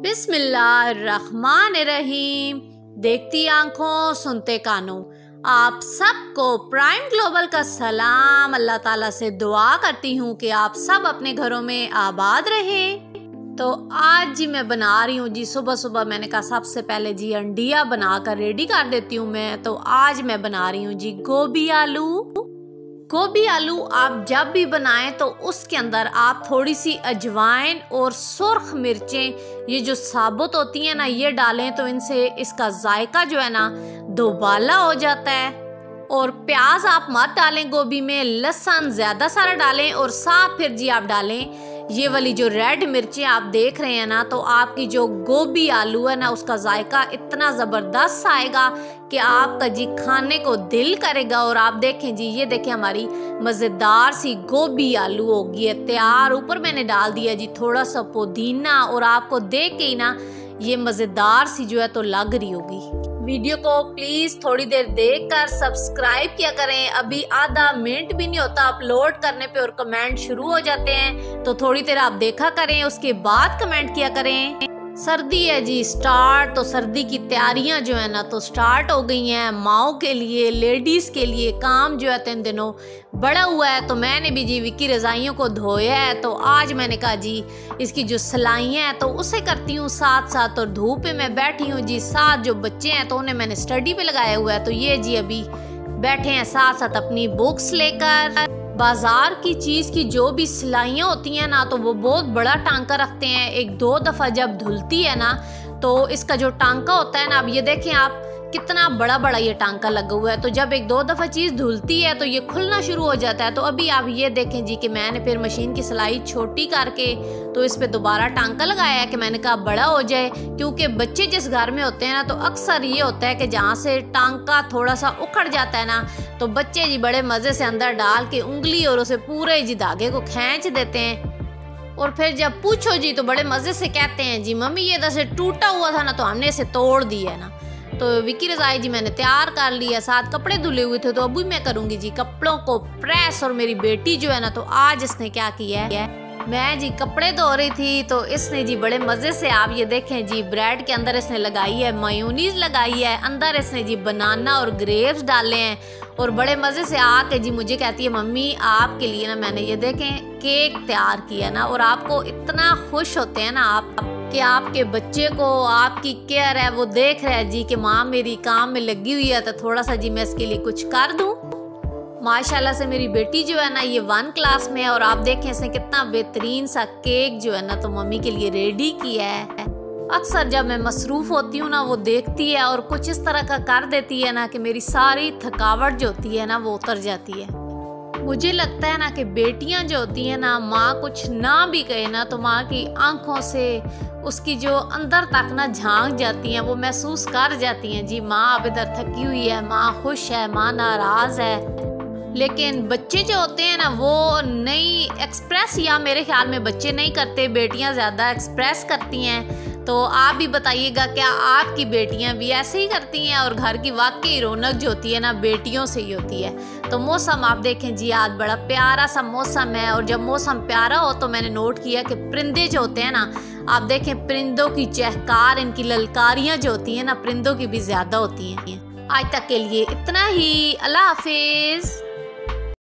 बिस्मिल्लाहिर्रहमानिर्रहीम। देखती आंखों सुनते कानों, आप सबको प्राइम ग्लोबल का सलाम। अल्लाह ताला से दुआ करती हूँ कि आप सब अपने घरों में आबाद रहें। तो आज जी मैं बना रही हूँ जी, सुबह सुबह मैंने कहा सबसे पहले जी अंडिया बनाकर रेडी कर देती हूँ मैं। तो आज मैं बना रही हूँ जी गोभी आलू। गोभी आलू आप जब भी बनाएं तो उसके अंदर आप थोड़ी सी अजवाइन और सुर्ख मिर्चें, ये जो साबुत होती हैं ना, ये डालें तो इनसे इसका जायका जो है ना दोबाला हो जाता है। और प्याज आप मत डालें गोभी में, लहसुन ज़्यादा सारा डालें और साथ फिर जी आप डालें ये वाली जो रेड मिर्चें आप देख रहे हैं ना। तो आपकी जो गोभी आलू है ना, उसका जायका इतना ज़बरदस्त आएगा कि आपका जी खाने को दिल करेगा। और आप देखें जी, ये देखें हमारी मज़ेदार सी गोभी आलू होगी है तैयार। ऊपर मैंने डाल दिया जी थोड़ा सा पुदीना, और आपको देख के ही ना ये मज़ेदार सी जो है तो लग रही होगी। वीडियो को प्लीज़ थोड़ी देर देखकर सब्सक्राइब किया करें। अभी आधा मिनट भी नहीं होता अपलोड करने पे और कमेंट शुरू हो जाते हैं, तो थोड़ी देर आप देखा करें, उसके बाद कमेंट किया करें। सर्दी है जी स्टार्ट, तो सर्दी की तैयारियां जो है ना तो स्टार्ट हो गई हैं। माओ के लिए, लेडीज़ के लिए काम जो है 3 दिनों बड़ा हुआ है। तो मैंने भी जी विक्की रज़ाइयों को धोया है। तो आज मैंने कहा जी इसकी जो सिलाइयाँ हैं तो उसे करती हूँ साथ साथ। और धूप पे मैं बैठी हूँ जी, साथ जो बच्चे हैं तो उन्हें मैंने स्टडी पे लगाया हुआ है। तो ये जी अभी बैठे हैं साथ साथ अपनी बुक्स लेकर। बाजार की चीज़ की जो भी सिलाइयाँ होती हैं ना तो वो बहुत बड़ा टांका रखते हैं। 1-2 दफ़ा जब धुलती है ना तो इसका जो टांका होता है ना, अब ये देखें आप कितना बड़ा बड़ा ये टांका लगा हुआ है। तो जब 1-2 दफ़ा चीज़ धुलती है तो ये खुलना शुरू हो जाता है। तो अभी आप ये देखें जी कि मैंने फिर मशीन की सिलाई छोटी करके तो इस पे दोबारा टांका लगाया है कि मैंने कहा बड़ा हो जाए, क्योंकि बच्चे जिस घर में होते हैं ना तो अक्सर ये होता है कि जहाँ से टांका थोड़ा सा उखड़ जाता है ना तो बच्चे जी बड़े मज़े से अंदर डाल के उंगली और उसे पूरे जी धागे को खींच देते हैं। और फिर जब पूछो जी तो बड़े मज़े से कहते हैं जी मम्मी ये दस टूटा हुआ था ना तो हमने इसे तोड़ दिया है ना। तो विक्की रज़ाई जी मैंने तैयार कर लिया, साथ कपड़े धुले हुए थे। तो अभी मैं करूँगी जी कपड़ों को प्रेस। और मेरी बेटी जो है ना तो आज इसने क्या किया है, मैं जी कपड़े धो रही थी तो इसने जी बड़े मज़े से, आप ये देखें जी, ब्रेड के अंदर इसने लगाई है मेयोनीज लगाई है, अंदर इसने जी बनाना और ग्रेप्स डाले हैं। और बड़े मज़े से आके जी मुझे कहती है मम्मी आपके लिए ना मैंने ये देखें केक तैयार किया ना। और आपको इतना खुश होते हैं ना आप कि आपके बच्चे को आपकी केयर है, वो देख रहा है जी कि माँ मेरी काम में लगी हुई है तो थोड़ा सा जी मैं इसके लिए कुछ कर दूँ। माशाल्लाह से मेरी बेटी जो है ना ये 1 क्लास में है। और आप देखें इसने कितना बेहतरीन सा केक जो है ना तो मम्मी के लिए रेडी किया है। अक्सर जब मैं मसरूफ़ होती हूँ ना वो देखती है और कुछ इस तरह का कर देती है ना कि मेरी सारी थकावट जो होती है ना वो उतर जाती है। मुझे लगता है ना कि बेटियां जो होती हैं ना, माँ कुछ ना भी कहे ना तो माँ की आंखों से उसकी जो अंदर तक ना झांक जाती हैं, वो महसूस कर जाती हैं जी माँ अब इधर थकी हुई है, माँ खुश है, माँ नाराज़ है। लेकिन बच्चे जो होते हैं ना वो नहीं एक्सप्रेस, या मेरे ख्याल में बच्चे नहीं करते, बेटियां ज़्यादा एक्सप्रेस करती हैं। तो आप भी बताइएगा क्या आपकी बेटियां भी ऐसे ही करती हैं। और घर की वाकई रौनक जो होती है ना बेटियों से ही होती है। तो मौसम आप देखें जी आज बड़ा प्यारा सा मौसम है। और जब मौसम प्यारा हो तो मैंने नोट किया कि परिंदे जो होते हैं ना, आप देखें परिंदों की चहकार, इनकी ललकारियाँ जो होती हैं ना परिंदों की भी ज़्यादा होती हैं। आज तक के लिए इतना ही, अल्लाह हाफिज़।